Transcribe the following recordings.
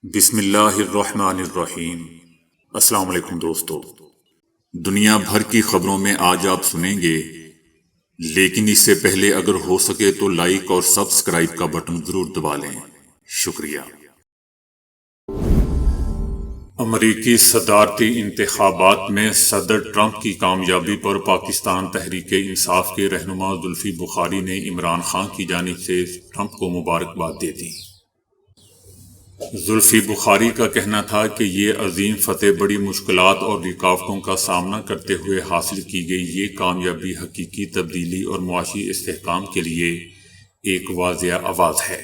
بسم اللہ الرحمن الرحیم۔ السلام علیکم دوستو، دنیا بھر کی خبروں میں آج آپ سنیں گے، لیکن اس سے پہلے اگر ہو سکے تو لائک اور سبسکرائب کا بٹن ضرور دبا لیں۔ شکریہ۔ امریکی صدارتی انتخابات میں صدر ٹرمپ کی کامیابی پر پاکستان تحریک انصاف کے رہنما زلفی بخاری نے عمران خان کی جانب سے ٹرمپ کو مبارکباد دے دی۔ زلفی بخاری کا کہنا تھا کہ یہ عظیم فتح بڑی مشکلات اور رکاوٹوں کا سامنا کرتے ہوئے حاصل کی گئی یہ کامیابی حقیقی تبدیلی اور معاشی استحکام کے لیے ایک واضح آواز ہے۔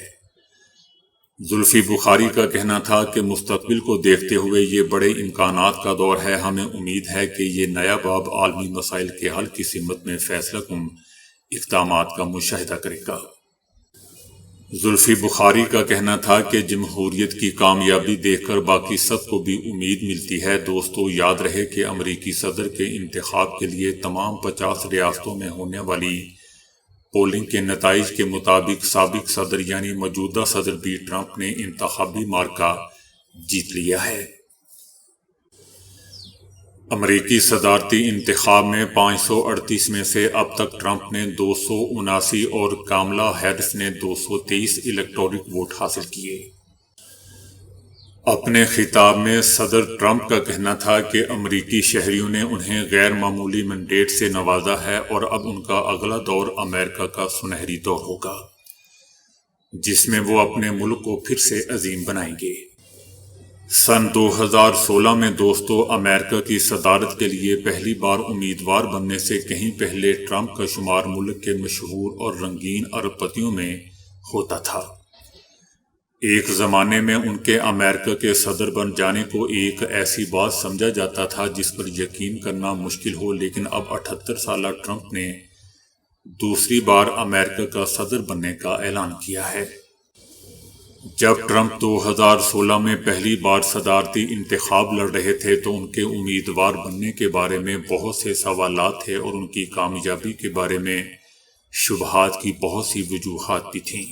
زلفی بخاری کا کہنا تھا کہ مستقبل کو دیکھتے ہوئے یہ بڑے امکانات کا دور ہے، ہمیں امید ہے کہ یہ نیا باب عالمی مسائل کے حل کی سمت میں فیصلہ کن اقدامات کا مشاہدہ کرے گا۔ زلفی بخاری کا کہنا تھا کہ جمہوریت کی کامیابی دیکھ کر باقی سب کو بھی امید ملتی ہے۔ دوستو، یاد رہے کہ امریکی صدر کے انتخاب کے لیے تمام 50 ریاستوں میں ہونے والی پولنگ کے نتائج کے مطابق سابق صدر یعنی موجودہ صدر بھی ٹرمپ نے انتخابی معرکہ جیت لیا ہے۔ امریکی صدارتی انتخاب میں 538 میں سے اب تک ٹرمپ نے 279 اور کاملا ہیرس نے 223 الیکٹورل ووٹ حاصل کیے۔ اپنے خطاب میں صدر ٹرمپ کا کہنا تھا کہ امریکی شہریوں نے انہیں غیر معمولی مینڈیٹ سے نوازا ہے اور اب ان کا اگلا دور امریکہ کا سنہری دور ہوگا، جس میں وہ اپنے ملک کو پھر سے عظیم بنائیں گے۔ سن 2016 میں دوستو، امریکہ کی صدارت کے لیے پہلی بار امیدوار بننے سے کہیں پہلے ٹرمپ کا شمار ملک کے مشہور اور رنگین ارب پتیوں میں ہوتا تھا۔ ایک زمانے میں ان کے امریکہ کے صدر بن جانے کو ایک ایسی بات سمجھا جاتا تھا جس پر یقین کرنا مشکل ہو، لیکن اب 78 سالہ ٹرمپ نے دوسری بار امریکہ کا صدر بننے کا اعلان کیا ہے۔ جب ٹرمپ 2016 میں پہلی بار صدارتی انتخاب لڑ رہے تھے تو ان کے امیدوار بننے کے بارے میں بہت سے سوالات تھے اور ان کی کامیابی کے بارے میں شبہات کی بہت سی وجوہات بھی تھیں۔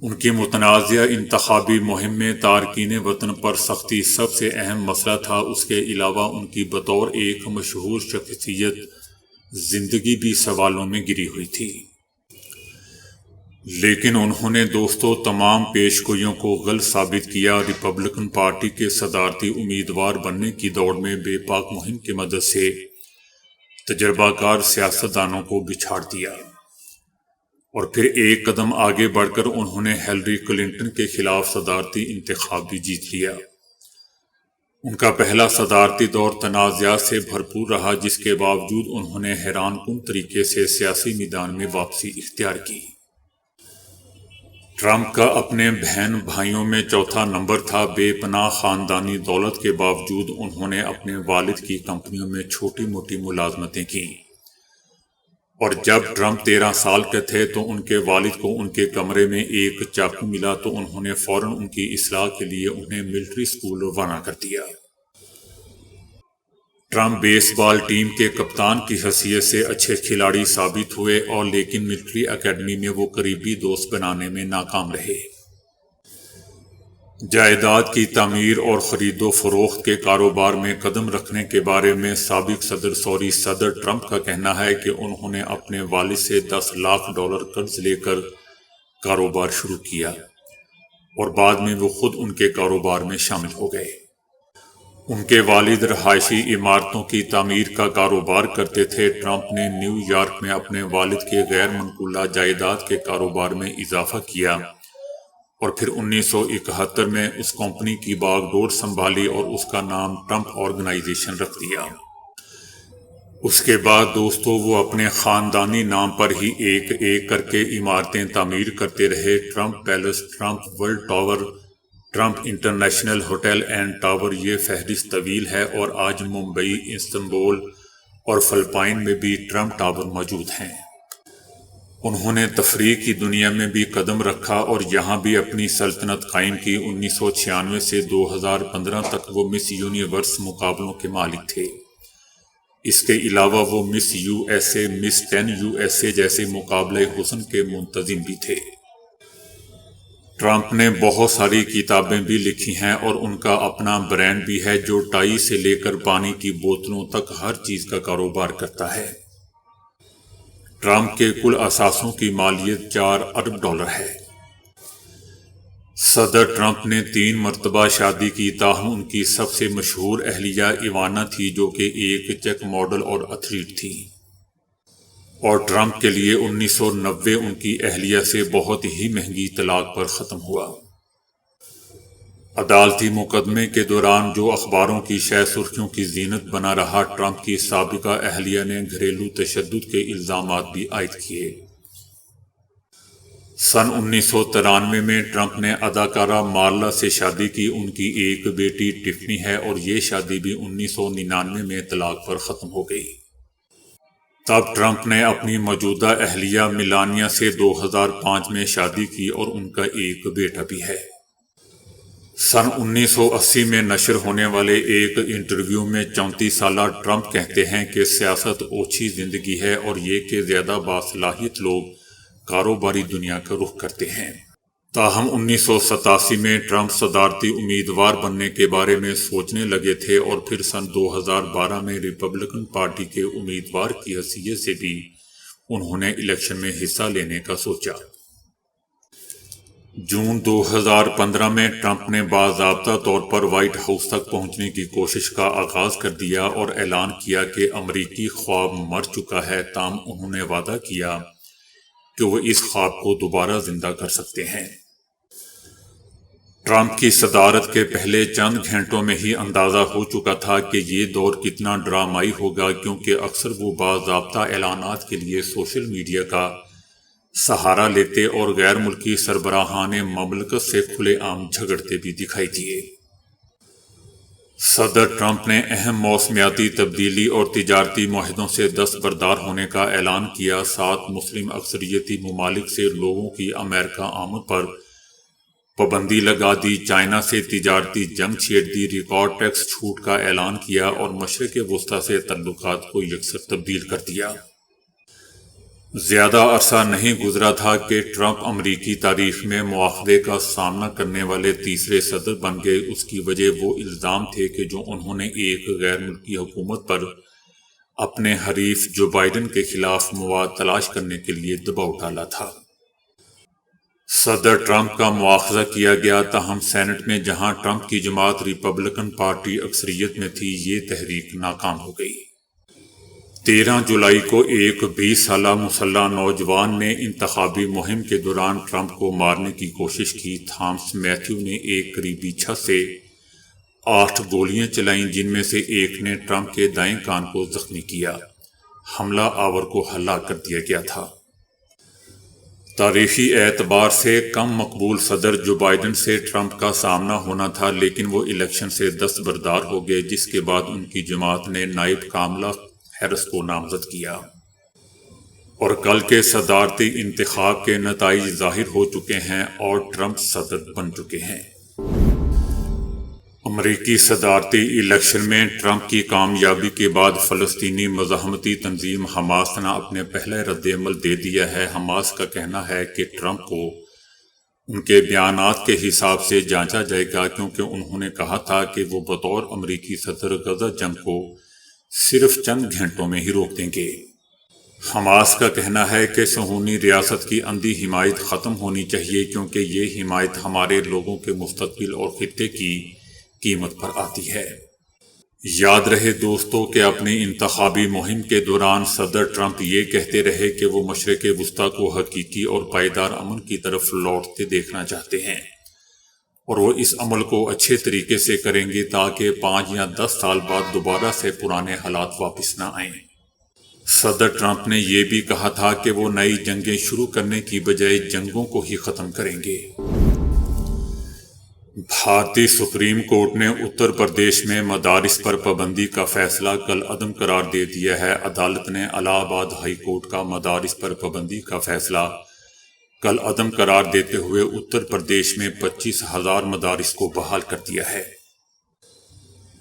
ان کی متنازع انتخابی مہم میں تارکین وطن پر سختی سب سے اہم مسئلہ تھا۔ اس کے علاوہ ان کی بطور ایک مشہور شخصیت زندگی بھی سوالوں میں گری ہوئی تھی، لیکن انہوں نے دوستو تمام پیش گوئیوں کو غلط ثابت کیا۔ ریپبلکن پارٹی کے صدارتی امیدوار بننے کی دوڑ میں بے باک مہم کی مدد سے تجربہ کار سیاستدانوں کو بچھاڑ دیا اور پھر ایک قدم آگے بڑھ کر انہوں نے ہیلری کلنٹن کے خلاف صدارتی انتخاب بھی جیت لیا۔ ان کا پہلا صدارتی دور تنازعات سے بھرپور رہا، جس کے باوجود انہوں نے حیران کن طریقے سے سیاسی میدان میں واپسی اختیار کی۔ ٹرمپ کا اپنے بہن بھائیوں میں چوتھا نمبر تھا۔ بے پناہ خاندانی دولت کے باوجود انہوں نے اپنے والد کی کمپنیوں میں چھوٹی موٹی ملازمتیں کیں، اور جب ٹرمپ 13 سال کے تھے تو ان کے والد کو ان کے کمرے میں ایک چاقو ملا تو انہوں نے فوراً ان کی اصلاح کے لیے انہیں ملٹری اسکول روانہ کر دیا۔ ٹرمپ بیس بال ٹیم کے کپتان کی حیثیت سے اچھے کھلاڑی ثابت ہوئے اور لیکن ملٹری اکیڈمی میں وہ قریبی دوست بنانے میں ناکام رہے۔ جائیداد کی تعمیر اور خرید و فروخت کے کاروبار میں قدم رکھنے کے بارے میں سابق صدر ٹرمپ کا کہنا ہے کہ انہوں نے اپنے والد سے $10 لاکھ قرض لے کر کاروبار شروع کیا اور بعد میں وہ خود ان کے کاروبار میں شامل ہو گئے۔ ان کے والد رہائشی عمارتوں کی تعمیر کا کاروبار کرتے تھے۔ ٹرمپ نے نیو یارک میں اپنے والد کے غیر منقولہ جائیداد کے کاروبار میں اضافہ کیا اور پھر 1971 میں اس کمپنی کی باغ ڈور سنبھالی اور اس کا نام ٹرمپ آرگنائزیشن رکھ دیا۔ اس کے بعد دوستو وہ اپنے خاندانی نام پر ہی ایک ایک کر کے عمارتیں تعمیر کرتے رہے۔ Trump palace, Trump world tower, Trump international hotel and tower, یہ فہرست طویل ہے اور آج ممبئی، استنبول اور فلپائن میں بھی ٹرمپ ٹاور موجود ہیں۔ انہوں نے تفریح کی دنیا میں بھی قدم رکھا اور یہاں بھی اپنی سلطنت قائم کی۔ 1996 سے 2015 تک وہ مس یونیورس مقابلوں کے مالک تھے۔ اس کے علاوہ وہ miss U S A, miss 10 USA جیسے مقابلے حسن کے منتظم بھی تھے۔ ٹرمپ نے بہت ساری کتابیں بھی لکھی ہیں اور ان کا اپنا برانڈ بھی ہے جو ٹائی سے لے کر پانی کی بوتلوں تک ہر چیز کا کاروبار کرتا ہے۔ ٹرمپ کے کل اثاثوں کی مالیت $4 ارب ہے۔ صدر ٹرمپ نے 3 مرتبہ شادی کی، تاہم ان کی سب سے مشہور اہلیہ ایوانا تھی جو کہ ایک چیک ماڈل اور ایتھلیٹ تھی، اور ٹرمپ کے لیے 1990 ان کی اہلیہ سے بہت ہی مہنگی طلاق پر ختم ہوا۔ عدالتی مقدمے کے دوران جو اخباروں کی شہ سرخیوں کی زینت بنا رہا، ٹرمپ کی سابقہ اہلیہ نے گھریلو تشدد کے الزامات بھی عائد کیے۔ سن 1993 میں ٹرمپ نے اداکارہ مارلا سے شادی کی۔ ان کی ایک بیٹی ٹفنی ہے اور یہ شادی بھی 1999 میں طلاق پر ختم ہو گئی۔ تب ٹرمپ نے اپنی موجودہ اہلیہ میلانیا سے 2005 میں شادی کی اور ان کا ایک بیٹا بھی ہے۔ سن 1980 میں نشر ہونے والے ایک انٹرویو میں 34 سالہ ٹرمپ کہتے ہیں کہ سیاست اوچھی زندگی ہے اور یہ کہ زیادہ باصلاحیت لوگ کاروباری دنیا کا رخ کرتے ہیں۔ تاہم 1987 میں ٹرمپ صدارتی امیدوار بننے کے بارے میں سوچنے لگے تھے اور پھر سن 2012 میں ریپبلکن پارٹی کے امیدوار کی حیثیت سے بھی انہوں نے الیکشن میں حصہ لینے کا سوچا۔ جون 2015 میں ٹرمپ نے باضابطہ طور پر وائٹ ہاؤس تک پہنچنے کی کوشش کا آغاز کر دیا اور اعلان کیا کہ امریکی خواب مر چکا ہے، تاہم انہوں نے وعدہ کیا کہ وہ اس خواب کو دوبارہ زندہ کر سکتے ہیں۔ ٹرمپ کی صدارت کے پہلے چند گھنٹوں میں ہی اندازہ ہو چکا تھا کہ یہ دور کتنا ڈرامائی ہوگا، کیونکہ اکثر وہ باضابطہ اعلانات کے لیے سوشل میڈیا کا سہارا لیتے اور غیر ملکی سربراہان مملکت سے کھلے عام جھگڑتے بھی دکھائی دیے۔ صدر ٹرمپ نے اہم موسمیاتی تبدیلی اور تجارتی معاہدوں سے دستبردار ہونے کا اعلان کیا۔ 7 مسلم اکثریتی ممالک سے لوگوں کی امریکہ آمد پر پابندی لگا دی، چائنا سے تجارتی جنگ چھیڑ دی، ریکارڈ ٹیکس چھوٹ کا اعلان کیا اور مشرق وسطیٰ سے تعلقات کو یکسر تبدیل کر دیا۔ زیادہ عرصہ نہیں گزرا تھا کہ ٹرمپ امریکی تاریخ میں مواخذے کا سامنا کرنے والے تیسرے صدر بن گئے۔ اس کی وجہ وہ الزام تھے کہ جو انہوں نے ایک غیر ملکی حکومت پر اپنے حریف جو بائیڈن کے خلاف مواد تلاش کرنے کے لیے دباؤ ڈالا تھا۔ صدر ٹرمپ کا مواخذہ کیا گیا، تاہم سینٹ میں جہاں ٹرمپ کی جماعت ریپبلکن پارٹی اکثریت میں تھی، یہ تحریک ناکام ہو گئی۔ 13 جولائی کو ایک 20 سالہ مسلح نوجوان نے انتخابی مہم کے دوران ٹرمپ کو مارنے کی کوشش کی۔ تھامس میتھیو نے ایک قریبی چھت سے 8 گولیاں چلائیں، جن میں سے ایک نے ٹرمپ کے دائیں کان کو زخمی کیا۔ حملہ آور کو ہلاک کر دیا گیا تھا۔ تاریخی اعتبار سے کم مقبول صدر جو بائیڈن سے ٹرمپ کا سامنا ہونا تھا، لیکن وہ الیکشن سے دستبردار ہو گئے، جس کے بعد ان کی جماعت نے نائب کاملا ہیرس کو نامزد کیا، اور کل کے صدارتی انتخاب کے نتائج ظاہر ہو چکے ہیں اور ٹرمپ صدر بن چکے ہیں۔ امریکی صدارتی الیکشن میں ٹرمپ کی کامیابی کے بعد فلسطینی مزاحمتی تنظیم حماس نے اپنے پہلے رد عمل دے دیا ہے۔ حماس کا کہنا ہے کہ ٹرمپ کو ان کے بیانات کے حساب سے جانچا جائے گا، کیونکہ انہوں نے کہا تھا کہ وہ بطور امریکی صدر غزہ جنگ کو صرف چند گھنٹوں میں ہی روک دیں گے۔ حماس کا کہنا ہے کہ صہیونی ریاست کی اندھی حمایت ختم ہونی چاہیے، کیونکہ یہ حمایت ہمارے لوگوں کے مستقبل اور خطے کی قیمت پر آتی ہے۔ یاد رہے دوستو کہ اپنی انتخابی مہم کے دوران صدر ٹرمپ یہ کہتے رہے کہ وہ مشرق وسطیٰ کو حقیقی اور پائیدار امن کی طرف لوٹتے دیکھنا چاہتے ہیں، اور وہ اس عمل کو اچھے طریقے سے کریں گے تاکہ 5 یا 10 سال بعد دوبارہ سے پرانے حالات واپس نہ آئیں۔ صدر ٹرمپ نے یہ بھی کہا تھا کہ وہ نئی جنگیں شروع کرنے کی بجائے جنگوں کو ہی ختم کریں گے۔ بھارتی سپریم کورٹ نے اتر پردیش میں مدارس پر پابندی کا فیصلہ کل عدم قرار دے دیا ہے۔ عدالت نے الہ آباد ہائی کورٹ کا مدارس پر پابندی کا فیصلہ کل عدم قرار دیتے ہوئے اتر پردیش میں 25,000 مدارس کو بحال کر دیا ہے۔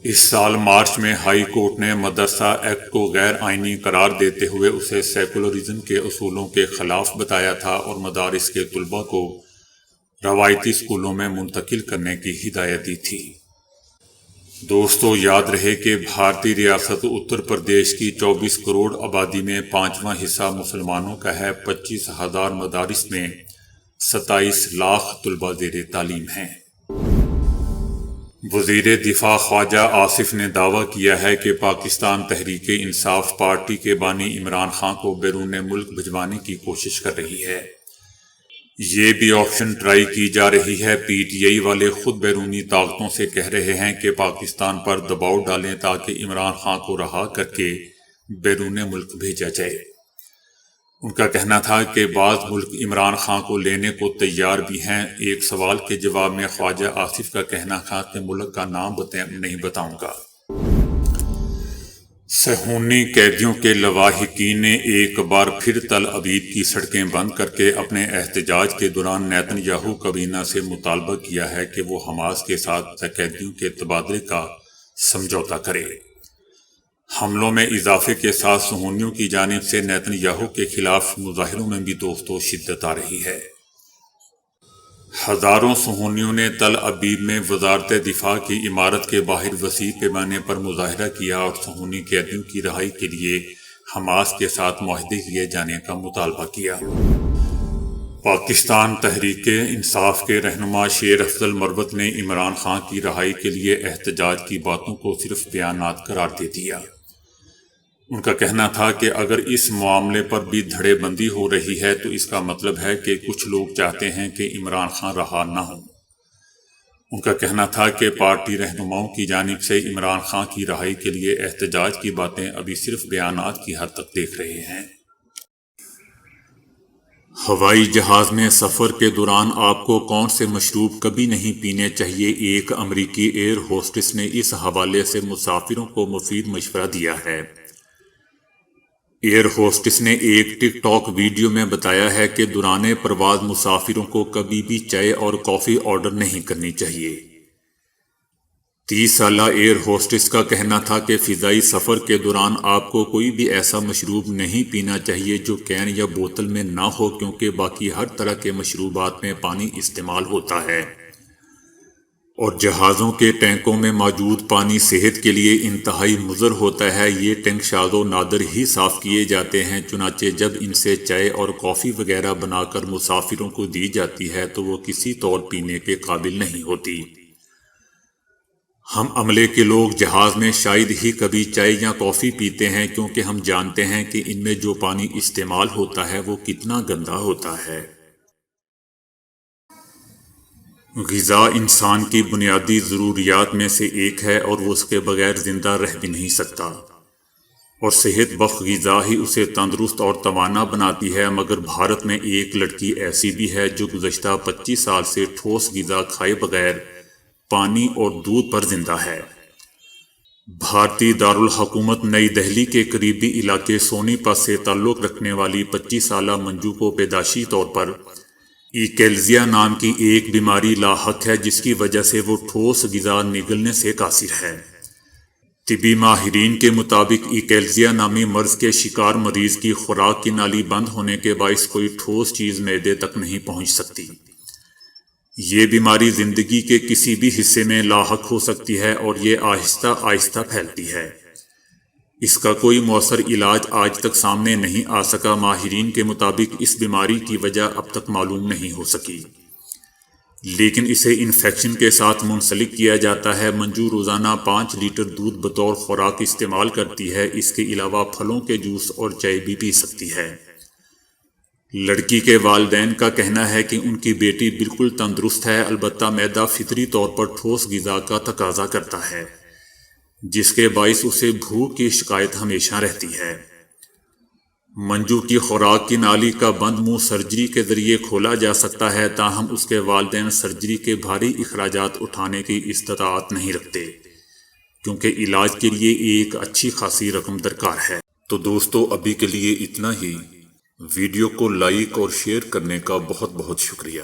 اس سال مارچ میں ہائی کورٹ نے مدرسہ ایکٹ کو غیر آئینی قرار دیتے ہوئے اسے سیکولرزم کے اصولوں کے خلاف بتایا تھا اور مدارس کے طلباء کو روایتی اسکولوں میں منتقل کرنے کی ہدایت دی تھی۔ دوستو، یاد رہے کہ بھارتی ریاست اتر پردیش کی 24 کروڑ آبادی میں 5واں حصہ مسلمانوں کا ہے۔ 25,000 مدارس میں 27 لاکھ طلباء زیر تعلیم ہیں۔ وزیر دفاع خواجہ آصف نے دعویٰ کیا ہے کہ پاکستان تحریک انصاف پارٹی کے بانی عمران خان کو بیرون ملک بھجوانے کی کوشش کر رہی ہے۔ یہ بھی آپشن ٹرائی کی جا رہی ہے۔ پی ٹی آئی والے خود بیرونی طاقتوں سے کہہ رہے ہیں کہ پاکستان پر دباؤ ڈالیں تاکہ عمران خان کو رہا کر کے بیرون ملک بھیجا جائے۔ ان کا کہنا تھا کہ بعض ملک عمران خان کو لینے کو تیار بھی ہیں۔ ایک سوال کے جواب میں خواجہ آصف کا کہنا تھا کہ ملک کا نام نہیں بتاؤں گا۔ صہیونی قیدیوں کے لواحقین نے ایک بار پھر تل ابیب کی سڑکیں بند کر کے اپنے احتجاج کے دوران نیتن یاہو کابینہ سے مطالبہ کیا ہے کہ وہ حماس کے ساتھ قیدیوں کے تبادلے کا سمجھوتا کرے۔ حملوں میں اضافے کے ساتھ صہیونیوں کی جانب سے نیتن یاہو کے خلاف مظاہروں میں بھی دوستوں شدت آ رہی ہے۔ ہزاروں صہیونیوں نے تل ابیب میں وزارت دفاع کی عمارت کے باہر وسیع پیمانے پر مظاہرہ کیا اور صہیونی قیدیوں کی رہائی کے لیے حماس کے ساتھ معاہدے کیے جانے کا مطالبہ کیا۔ پاکستان تحریک انصاف کے رہنما شیر افضل مروت نے عمران خان کی رہائی کے لیے احتجاج کی باتوں کو صرف بیانات قرار دے دیا۔ ان کا کہنا تھا کہ اگر اس معاملے پر بھی دھڑے بندی ہو رہی ہے تو اس کا مطلب ہے کہ کچھ لوگ چاہتے ہیں کہ عمران خان رہا نہ ہو۔ ان کا کہنا تھا کہ پارٹی رہنماؤں کی جانب سے عمران خان کی رہائی کے لیے احتجاج کی باتیں ابھی صرف بیانات کی حد تک دیکھ رہے ہیں۔ ہوائی جہاز میں سفر کے دوران آپ کو کون سے مشروب کبھی نہیں پینے چاہیے؟ ایک امریکی ایئر ہوسٹس نے اس حوالے سے مسافروں کو مفید مشورہ دیا ہے۔ ایئر ہوسٹس نے ایک ٹک ٹاک ویڈیو میں بتایا ہے کہ دوران پرواز مسافروں کو کبھی بھی چائے اور کافی آرڈر نہیں کرنی چاہیے۔ 30 سالہ ایئر ہوسٹس کا کہنا تھا کہ فضائی سفر کے دوران آپ کو کوئی بھی ایسا مشروب نہیں پینا چاہیے جو کین یا بوتل میں نہ ہو، کیونکہ باقی ہر طرح کے مشروبات میں پانی استعمال ہوتا ہے اور جہازوں کے ٹینکوں میں موجود پانی صحت کے لیے انتہائی مضر ہوتا ہے۔ یہ ٹینک شاذ و نادر ہی صاف کیے جاتے ہیں، چنانچہ جب ان سے چائے اور کافی وغیرہ بنا کر مسافروں کو دی جاتی ہے تو وہ کسی طور پینے کے قابل نہیں ہوتی۔ ہم عملے کے لوگ جہاز میں شاید ہی کبھی چائے یا کافی پیتے ہیں، کیونکہ ہم جانتے ہیں کہ ان میں جو پانی استعمال ہوتا ہے وہ کتنا گندا ہوتا ہے۔ غذا انسان کی بنیادی ضروریات میں سے ایک ہے اور وہ اس کے بغیر زندہ رہ بھی نہیں سکتا، اور صحت بخش غذا ہی اسے تندرست اور توانا بناتی ہے۔ مگر بھارت میں ایک لڑکی ایسی بھی ہے جو گزشتہ 25 سال سے ٹھوس غذا کھائے بغیر پانی اور دودھ پر زندہ ہے۔ بھارتی دارالحکومت نئی دہلی کے قریبی علاقے سونی پت سے تعلق رکھنے والی 25 سالہ منجو کو پیدائشی طور پر ایکیلزیا نام کی ایک بیماری لاحق ہے، جس کی وجہ سے وہ ٹھوس غذا نگلنے سے قاصر ہے۔ طبی ماہرین کے مطابق ایکیلزیا نامی مرض کے شکار مریض کی خوراک کی نالی بند ہونے کے باعث کوئی ٹھوس چیز معدے تک نہیں پہنچ سکتی۔ یہ بیماری زندگی کے کسی بھی حصے میں لاحق ہو سکتی ہے اور یہ آہستہ آہستہ پھیلتی ہے۔ اس کا کوئی مؤثر علاج آج تک سامنے نہیں آ سکا۔ ماہرین کے مطابق اس بیماری کی وجہ اب تک معلوم نہیں ہو سکی، لیکن اسے انفیکشن کے ساتھ منسلک کیا جاتا ہے۔ منجو روزانہ 5 لیٹر دودھ بطور خوراک استعمال کرتی ہے۔ اس کے علاوہ پھلوں کے جوس اور چائے بھی پی سکتی ہے۔ لڑکی کے والدین کا کہنا ہے کہ ان کی بیٹی بالکل تندرست ہے، البتہ معدہ فطری طور پر ٹھوس غذا کا تقاضا کرتا ہے، جس کے باعث اسے بھوک کی شکایت ہمیشہ رہتی ہے۔ منجو کی خوراک کی نالی کا بند منہ سرجری کے ذریعے کھولا جا سکتا ہے، تاہم اس کے والدین سرجری کے بھاری اخراجات اٹھانے کی استطاعت نہیں رکھتے، کیونکہ علاج کے لیے ایک اچھی خاصی رقم درکار ہے۔ تو دوستو، ابھی کے لیے اتنا ہی۔ ویڈیو کو لائک اور شیئر کرنے کا بہت بہت شکریہ۔